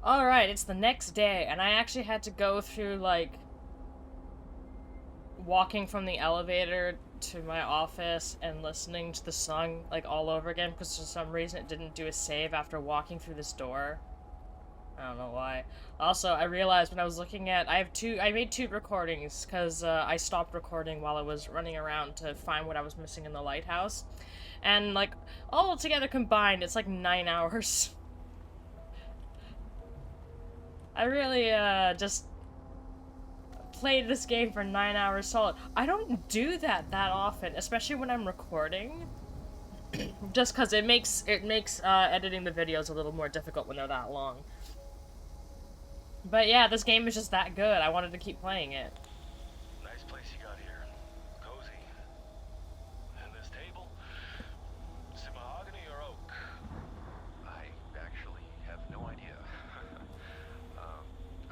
Alright, it's the next day, and I actually had to go through, like, walking from the elevator to my office and listening to the song, like, all over again, because for some reason it didn't do a save after walking through this door. I don't know why. Also, I realized when I was looking at, I made two recordings, because I stopped recording while I was running around to find what I was missing in the lighthouse. And, like, all together combined, it's like 9 hours. I really, just played this game for 9 hours solid. I don't do that often, especially when I'm recording. Just because it makes editing the videos a little more difficult when they're that long. But yeah, this game is just that good. I wanted to keep playing it. Nice place you got here. Cozy. And this table? Is it mahogany or oak? I actually have no idea.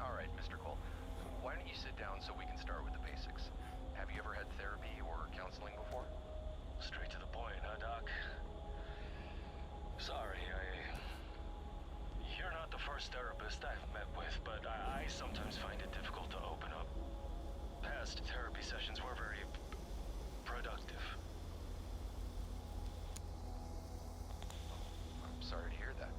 Alright, Mr. Cole. Why don't you sit down so we can start with the basics? Have you ever had therapy or counseling before? Straight to the point, huh, Doc? Sorry, You're not the first therapist I've met with, but I sometimes find it difficult to open up. Past therapy sessions were very productive. I'm sorry to hear that.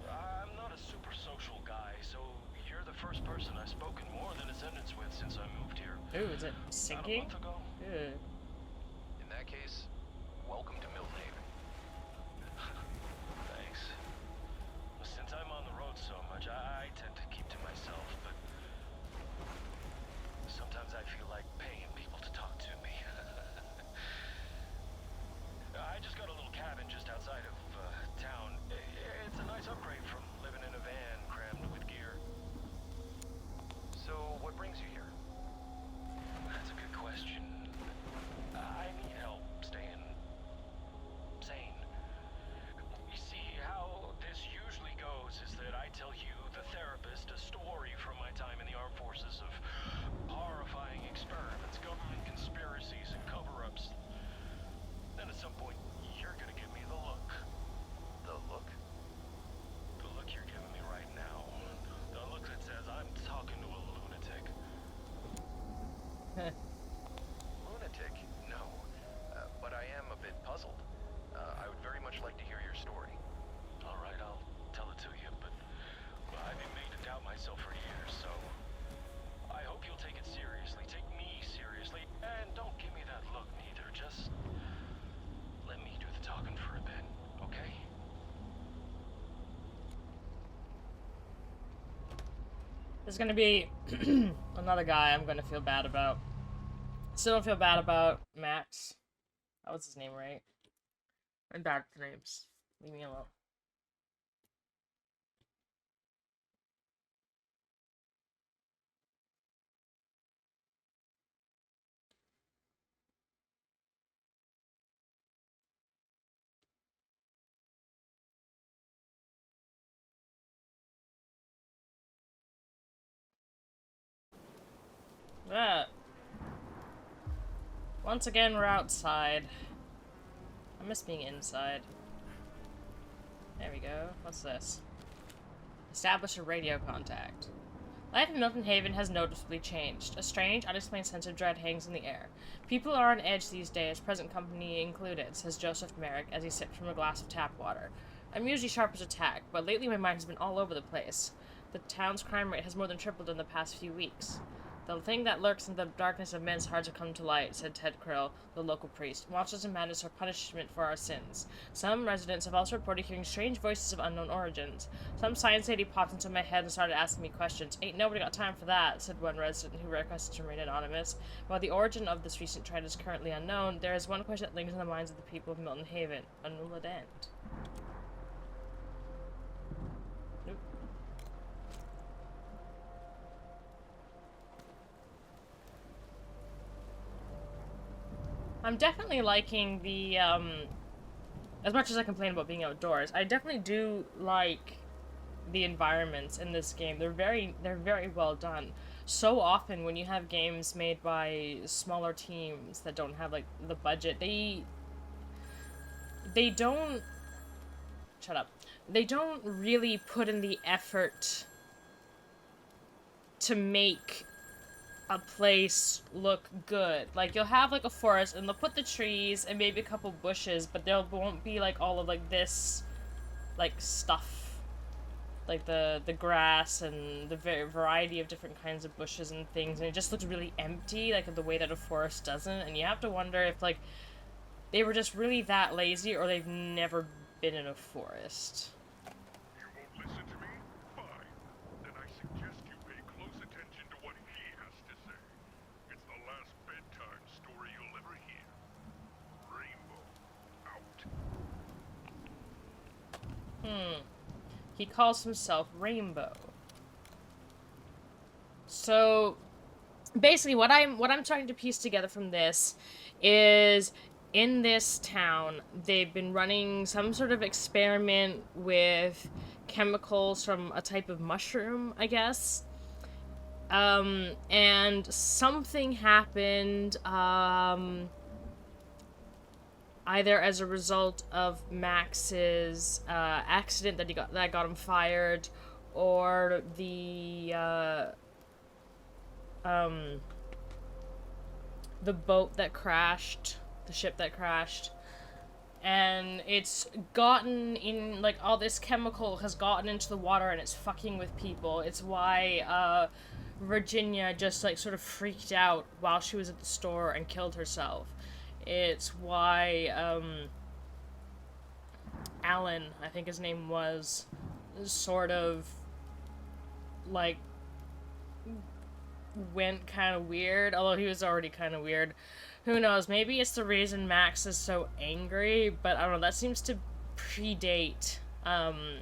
I'm not a super social guy, so you're the first person I've spoken more than a sentence with since I moved here. Ooh, is it About a sinking? month ago. Ew. In that case, welcome to Milton Haven. Thanks. Since I'm on the road so much, I tend to keep to myself, but sometimes I feel like paying people to talk to me. I just got a little cabin just outside of town. It's a nice upgrade from living in a van crammed with gear. So, what brings you here? That's a good question. I need help staying sane. You see, how this usually goes is that I tell you, the therapist, a story from my time in the armed forces of horrifying experiments, government conspiracies, and cover-ups. Then at some point, you're gonna give me the look. The look? The look you're giving me right now. The look that says I'm talking to a lunatic. Lunatic? No. But I am a bit puzzled. I would very much like to hear your story. All right, I'll tell it to you, but I've been made to doubt myself for years, so I hope you'll take it seriously. Take me seriously, and don't give me that look neither. Just let me do the talking for a bit, okay? There's gonna be another guy I'm gonna feel bad about. Still don't feel bad about Max. That was his name, right? I'm bad with names. Leave me alone. That. Once again, we're outside. I miss being inside. There we go. What's this? Establish a radio contact. Life in Milton Haven has noticeably changed. A strange, unexplained sense of dread hangs in the air. People are on edge these days, present company included, says Joseph Merrick as he sips from a glass of tap water. I'm usually sharp as a tack, but lately my mind has been all over the place. The town's crime rate has more than tripled in the past few weeks. The thing that lurks in the darkness of men's hearts has come to light, said Ted Krill, the local priest. Monsters and madness are punishment for our sins. Some residents have also reported hearing strange voices of unknown origins. Some science lady popped into my head and started asking me questions. Ain't nobody got time for that, said one resident who requested to remain anonymous. While the origin of this recent trend is currently unknown, there is one question that lingers in the minds of the people of Milton Haven. When will it end? Nope. I'm definitely liking the, as much as I complain about being outdoors, I definitely do like the environments in this game. They're very well done. So often when you have games made by smaller teams that don't have, like, the budget, they don't, shut up. They don't really put in the effort to make a place look good. Like, you'll have, like, a forest, and they'll put the trees and maybe a couple bushes, but there won't be, like, all of, like, this, like, stuff. Like, the grass and the variety of different kinds of bushes and things, and it just looks really empty, like, the way that a forest doesn't, and you have to wonder if, like, they were just really that lazy, or they've never been in a forest. You won't listen to me? Fine. Then I suggest you pay close attention to what he has to say. It's the last bedtime story you'll ever hear. Rainbow out. He calls himself Rainbow. So, basically, what I'm trying to piece together from this is, in this town, they've been running some sort of experiment with chemicals from a type of mushroom, I guess. And something happened, either as a result of Max's accident that got him fired, or the boat that crashed, the ship that crashed, and it's gotten in, like, all this chemical has gotten into the water and it's fucking with people. It's why Virginia just, like, sort of freaked out while she was at the store and killed herself. It's why, Alan, I think his name was, sort of, like, went kind of weird, although he was already kind of weird. Who knows, maybe it's the reason Max is so angry, but I don't know, that seems to predate, the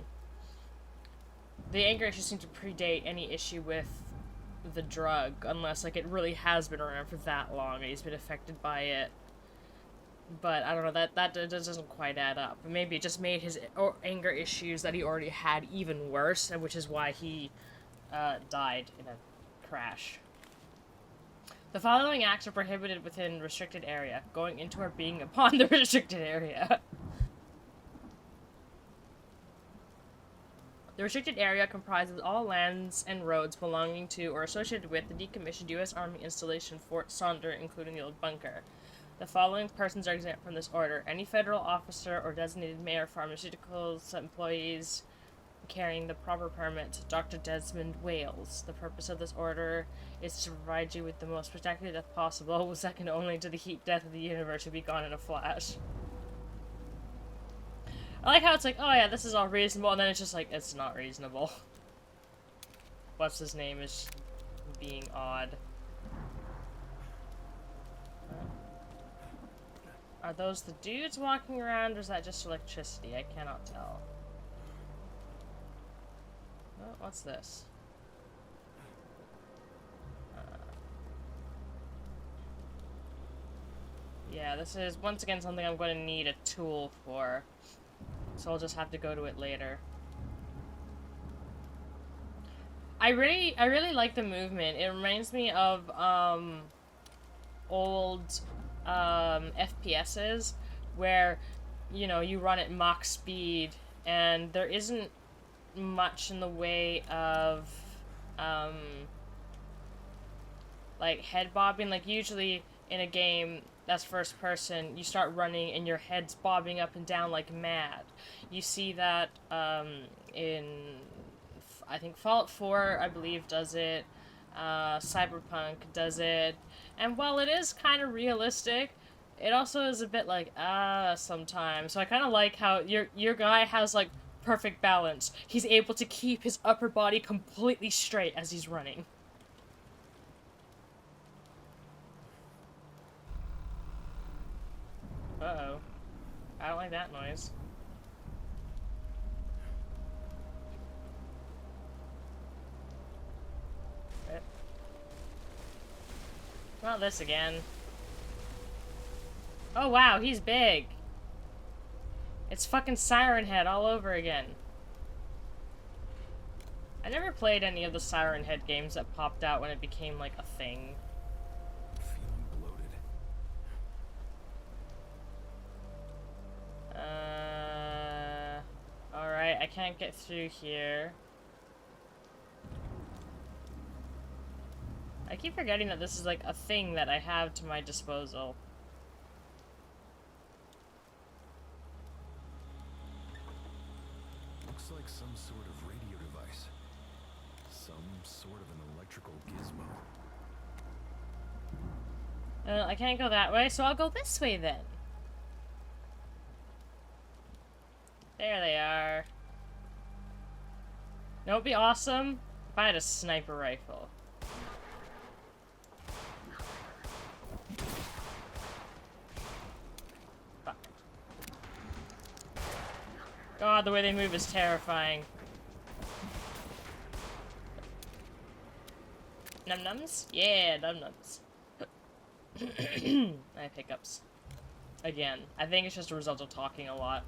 anger issue seems to predate any issue with the drug, unless, like, it really has been around for that long and he's been affected by it. But, I don't know, that doesn't quite add up. Maybe it just made his anger issues that he already had even worse, and which is why he died in a crash. The following acts are prohibited within restricted area. Going into or being upon the restricted area. The restricted area comprises all lands and roads belonging to or associated with the decommissioned U.S. Army installation Fort Sonder, including the old bunker. The following persons are exempt from this order: any federal officer or designated mayor, pharmaceuticals employees carrying the proper permit. Dr. Desmond Wales. The purpose of this order is to provide you with the most spectacular death possible, second only to the heat death of the universe, to be gone in a flash. I like how it's like, oh yeah, this is all reasonable, and then it's just like, it's not reasonable. What's his name is being odd. Are those the dudes walking around, or is that just electricity? I cannot tell. Oh, what's this? Yeah, this is, once again, something I'm going to need a tool for. So I'll just have to go to it later. I really like the movement. It reminds me of, old FPSs where, you know, you run at Mach speed and there isn't much in the way of like head bobbing. Like, usually in a game that's first person, you start running and your head's bobbing up and down like mad. You see that in, I think Fallout 4, I believe, does it. Cyberpunk does it. And while it is kind of realistic, it also is a bit like, sometimes. So I kind of like how your guy has, like, perfect balance. He's able to keep his upper body completely straight as he's running. Uh-oh. I don't like that noise. Not this again. Oh wow, he's big. It's fucking Siren Head all over again. I never played any of the Siren Head games that popped out when it became like a thing. I'm feeling bloated. Alright, I can't get through here. I keep forgetting that this is like a thing that I have to my disposal. Looks like some sort of radio device. Some sort of an electrical gizmo. I can't go that way, so I'll go this way then. There they are. That would be awesome if I had a sniper rifle. Fuck. God, the way they move is terrifying. Num-nums? Yeah, num-nums. I have hiccups. Again. I think it's just a result of talking a lot.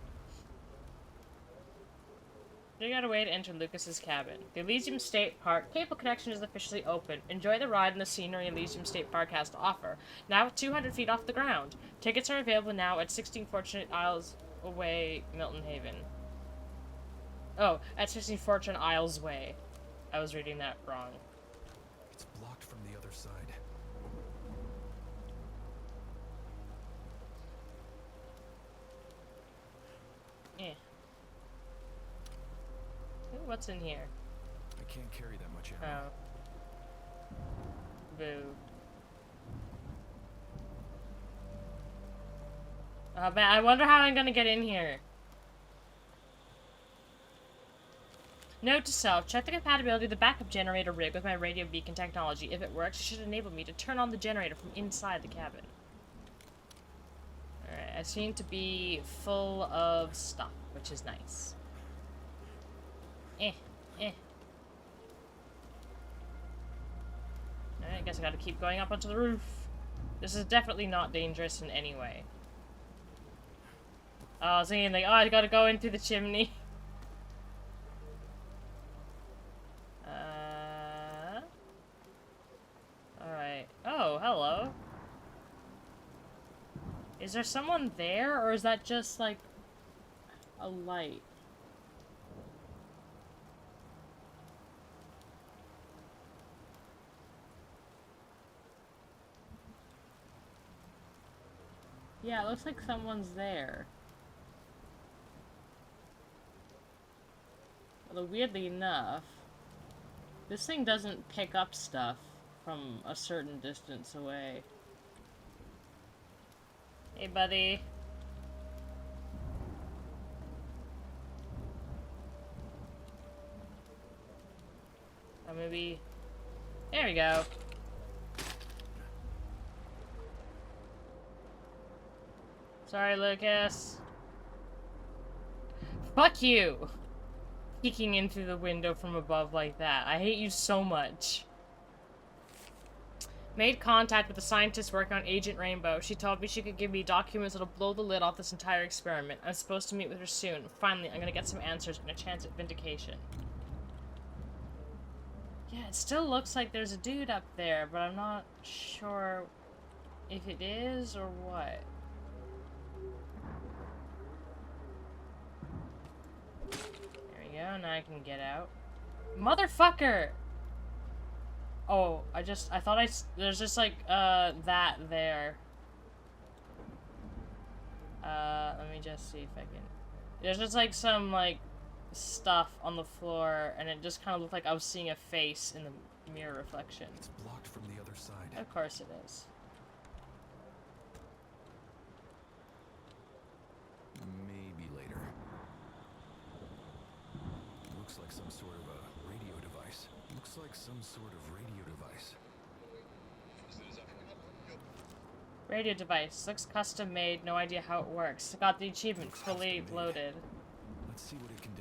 Figure out a way to enter Lucas's cabin. The Elysium State Park cable connection is officially open. Enjoy the ride and the scenery Elysium State Park has to offer. Now at 200 feet off the ground. Tickets are available now at 16 Fortunate Isles Way, Milton Haven. Oh, at 16 Fortune Isles Way. I was reading that wrong. It's blocked from the other side. Eh. Ooh, what's in here? I can't carry that much ammo. Oh. Boo. Oh man, I wonder how I'm gonna get in here. Note to self, check the compatibility of the backup generator rig with my radio beacon technology. If it works, it should enable me to turn on the generator from inside the cabin. Alright, I seem to be full of stuff, which is nice. Alright, I guess I gotta keep going up onto the roof. This is definitely not dangerous in any way. Oh, I was thinking like, oh, I gotta go in through the chimney. Alright. Oh, hello. Is there someone there, or is that just, like, a light? Yeah, it looks like someone's there. Although, weirdly enough, this thing doesn't pick up stuff from a certain distance away. Hey, buddy. Oh, maybe... There we go. Sorry, Lucas. Fuck you! Peeking in through the window from above like that. I hate you so much. Made contact with the scientist working on Agent Rainbow. She told me she could give me documents that'll blow the lid off this entire experiment. I'm supposed to meet with her soon. Finally, I'm gonna get some answers and a chance at vindication. Yeah, it still looks like there's a dude up there, but I'm not sure if it is or what. There we go, now I can get out. Motherfucker! Oh, I thought there's just like, that there. Let me just see if I can. There's just like some, like, stuff on the floor, and it just kind of looked like I was seeing a face in the mirror reflection. It's blocked from the other side. Of course it is. Maybe later. Looks like some sort of a radio device. Looks like some sort of radio device. Radio device. Looks custom made. No idea how it works. Got the achievement fully loaded. Let's see what it can do.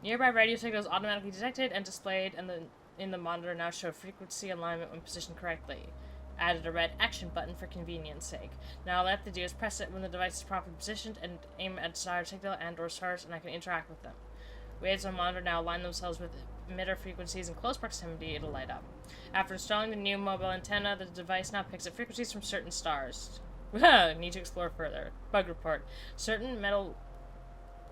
Nearby radio signals automatically detected and displayed, and in the monitor now show frequency alignment when positioned correctly. Added a red action button for convenience sake. Now all I have to do is press it when the device is properly positioned and aim at desired signal and or stars, and I can interact with them. Waves on the monitor now align themselves with emitter frequencies in close proximity. It'll light up. After installing the new mobile antenna, the device now picks up frequencies from certain stars. Need to explore further. Bug report. Certain metal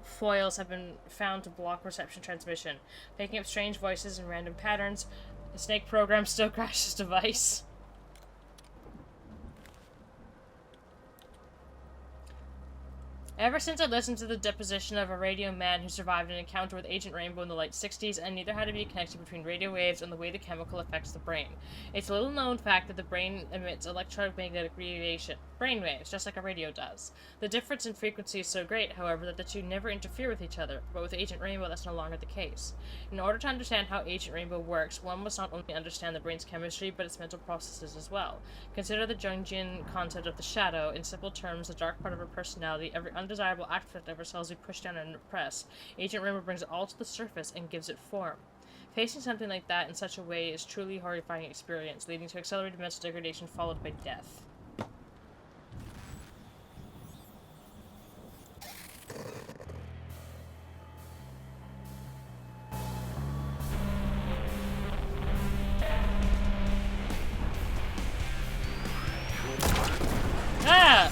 foils have been found to block reception transmission, picking up strange voices and random patterns. The snake program still crashes device. Ever since I listened to the deposition of a radio man who survived an encounter with Agent Rainbow in the late 60s, I knew there had to be a connection between radio waves and the way the chemical affects the brain. It's a little known fact that the brain emits electromagnetic radiation, brainwaves, just like a radio does. The difference in frequency is so great, however, that the two never interfere with each other, but with Agent Rainbow that's no longer the case. In order to understand how Agent Rainbow works, one must not only understand the brain's chemistry, but its mental processes as well. Consider the Jungian concept of the shadow. In simple terms, the dark part of our personality, every undesirable aspect of ourselves we push down and repress. Agent Rainbow brings it all to the surface and gives it form. Facing something like that in such a way is truly a horrifying experience, leading to accelerated mental degradation followed by death. Ah!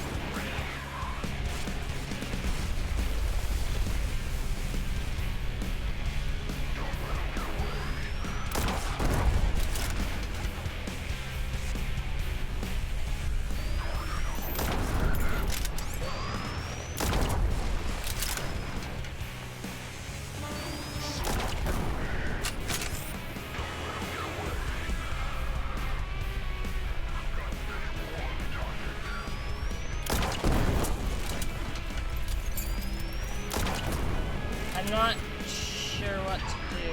I'm not sure what to do.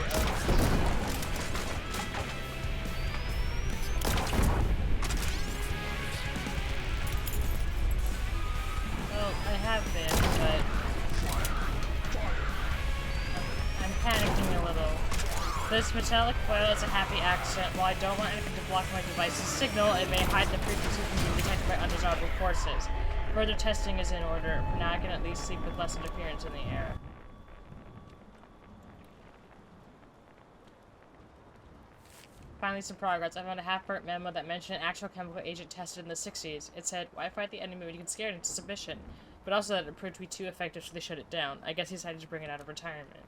Well, I have been, but I'm panicking a little. This metallic foil is a happy accident. While I don't want anything to block my device's signal, it may hide the frequency from being detected by undesirable forces. Further testing is in order. For now I can at least sleep with less interference in the air. Finally, some progress. I found a half-burnt memo that mentioned an actual chemical agent tested in the 60s. It said, "Why fight the enemy when you can scare it into submission?" But also that it proved to be too effective, so they shut it down. I guess he decided to bring it out of retirement.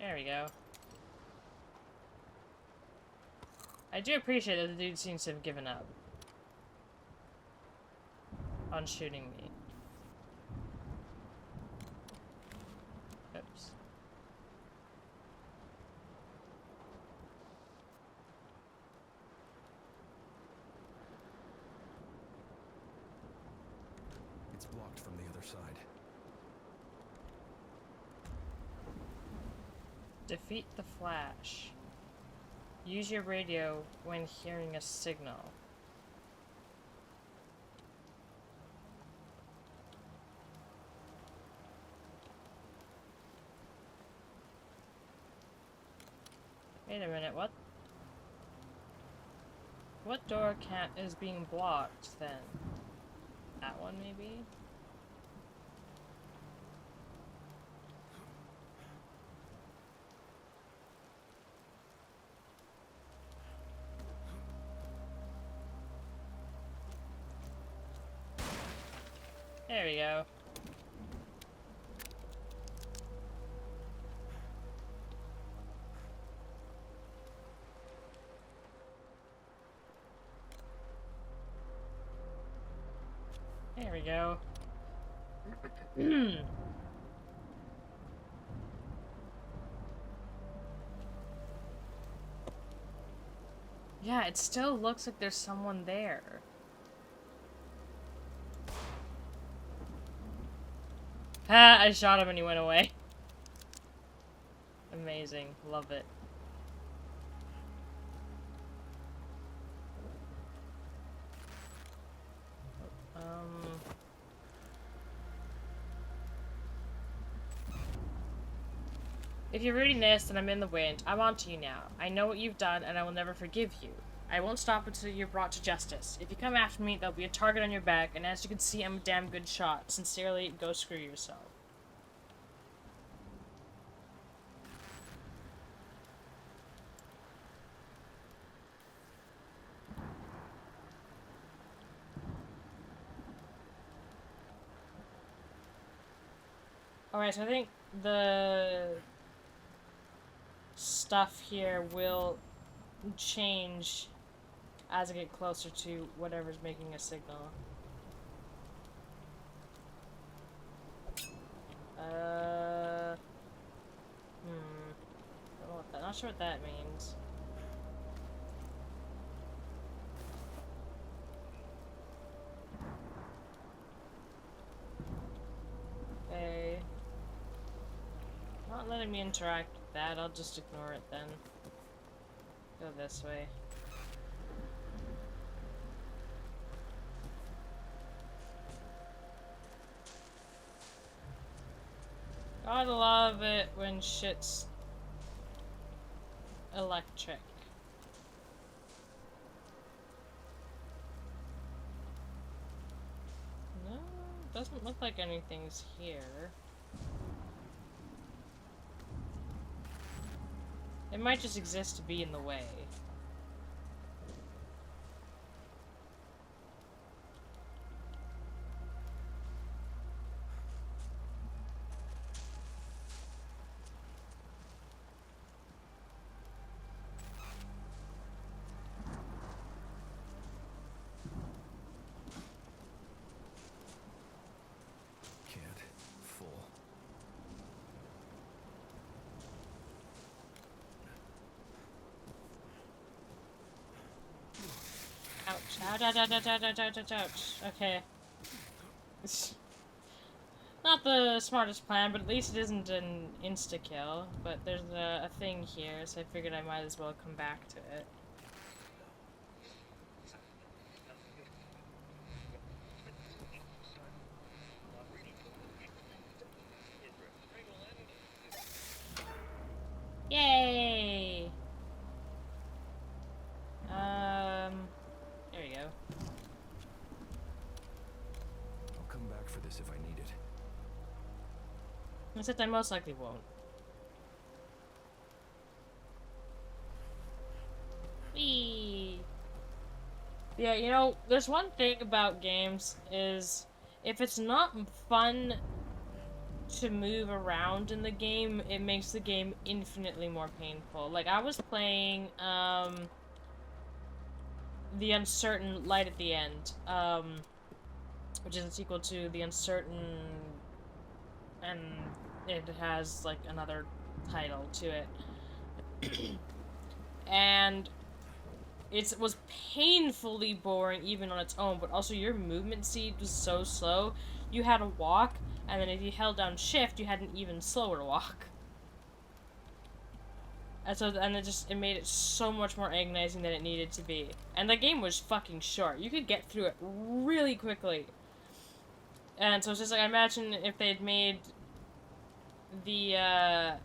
There we go. I do appreciate that the dude seems to have given up on shooting me. Oops. It's blocked from the other side. Defeat the Flash. Use your radio when hearing a signal. Wait a minute, what? What door is being blocked then? That one maybe? There we go. There we go. Yeah, it still looks like there's someone there. Ha! I shot him and he went away. Amazing. Love it. If you're reading this and I'm in the wind, I'm on to you now. I know what you've done and I will never forgive you. I won't stop until you're brought to justice. If you come after me, there'll be a target on your back, and as you can see, I'm a damn good shot. Sincerely, go screw yourself. Alright, so I think the stuff here will change as I get closer to whatever's making a signal. Don't know what that, not sure what that means. Okay. Not letting me interact with that, I'll just ignore it then. Go this way. Gotta love it when shit's electric. No, doesn't look like anything's here. It might just exist to be in the way. Can't. Full. Ouch. Ouch, ouch, ouch, ouch, ouch, ouch, ouch, ouch. Okay. Not the smartest plan, but at least it isn't an insta-kill. But there's a thing here, so I figured I might as well come back to it. Yay! There you go. I'll come back for this if I need it. Except I most likely won't. Whee! Yeah, you know, there's one thing about games is if it's not fun to move around in the game, it makes the game infinitely more painful. Like, I was playing, The Uncertain Light at the End, which is a sequel to The Uncertain, and it has, like, another title to it. And it was painfully boring even on its own, but also your movement speed was so slow. You had to walk, and then if you held down shift, you had an even slower walk. And so, and it made it so much more agonizing than it needed to be. And the game was fucking short. You could get through it really quickly. And so it's just like, I imagine if they'd made the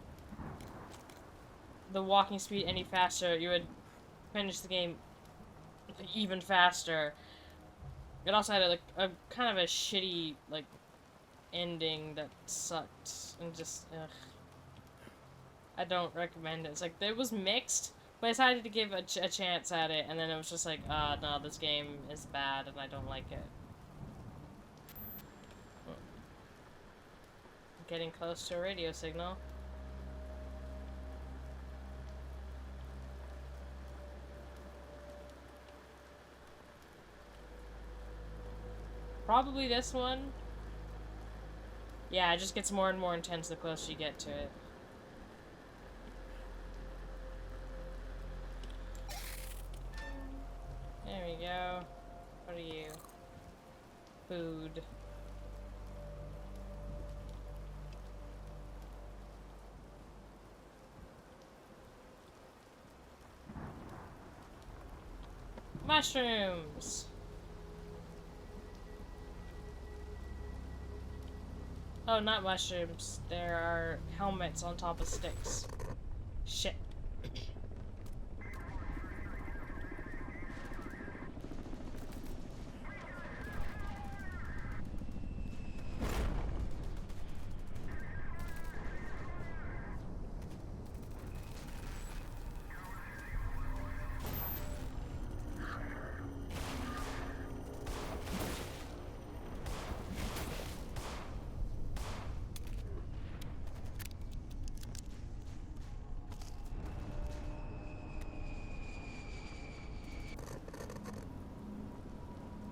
walking speed any faster, you would finish the game even faster. It also had a kind of a shitty, like, ending that sucked, and just, ugh. I don't recommend it. It's like, it was mixed, but I decided to give a chance at it, and then it was just like, no, this game is bad, and I don't like it. Getting close to a radio signal. Probably this one. Yeah, it just gets more and more intense the closer you get to it. There we go. What are you? Food. Mushrooms! Oh, not mushrooms. There are helmets on top of sticks. Shit.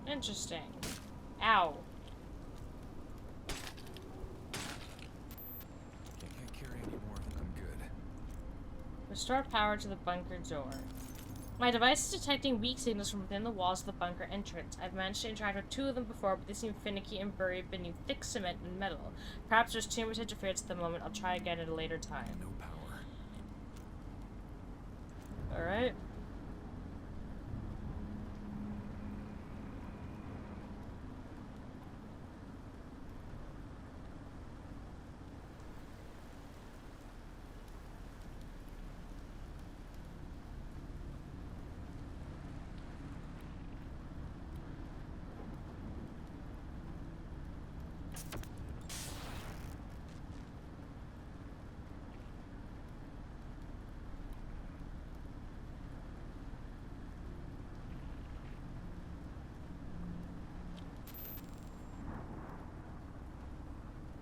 Interesting. Ow. I can't carry any more. I'm good. Restore power to the bunker door. My device is detecting weak signals from within the walls of the bunker entrance. I've managed to interact with 2 of them before, but they seem finicky and buried beneath thick cement and metal. Perhaps there's too much interference at the moment. I'll try again at a later time. No power. Alright.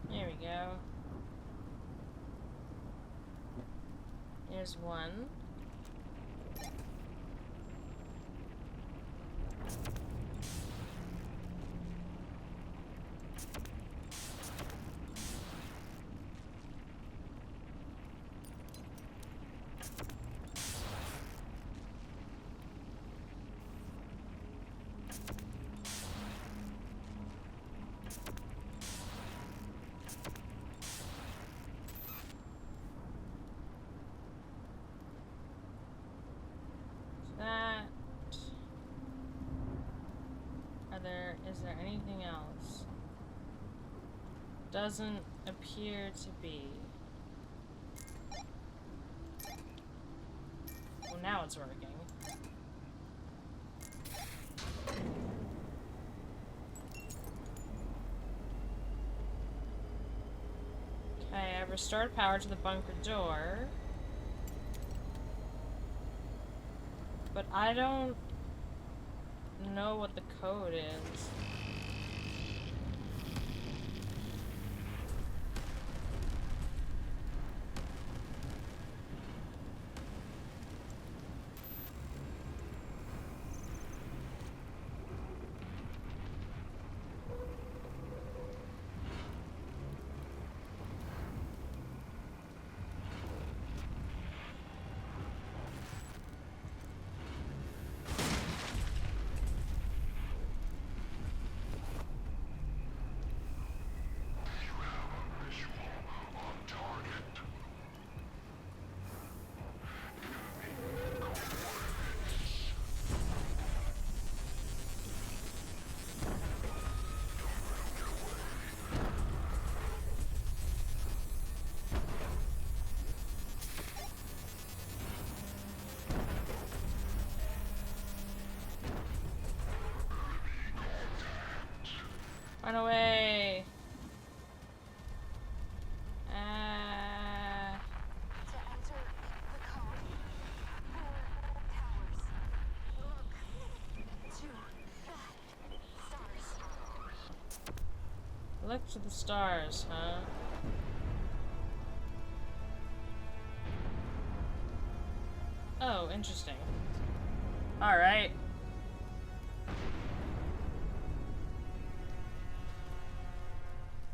There we go. There's one. That. Is there anything else? Doesn't appear to be. Well, now it's working. Okay, I've restored power to the bunker door. But I don't know what the code is. Run away! To enter the code, 4 towers. Look to that stars. Look to the stars, huh? Oh, interesting. Alright.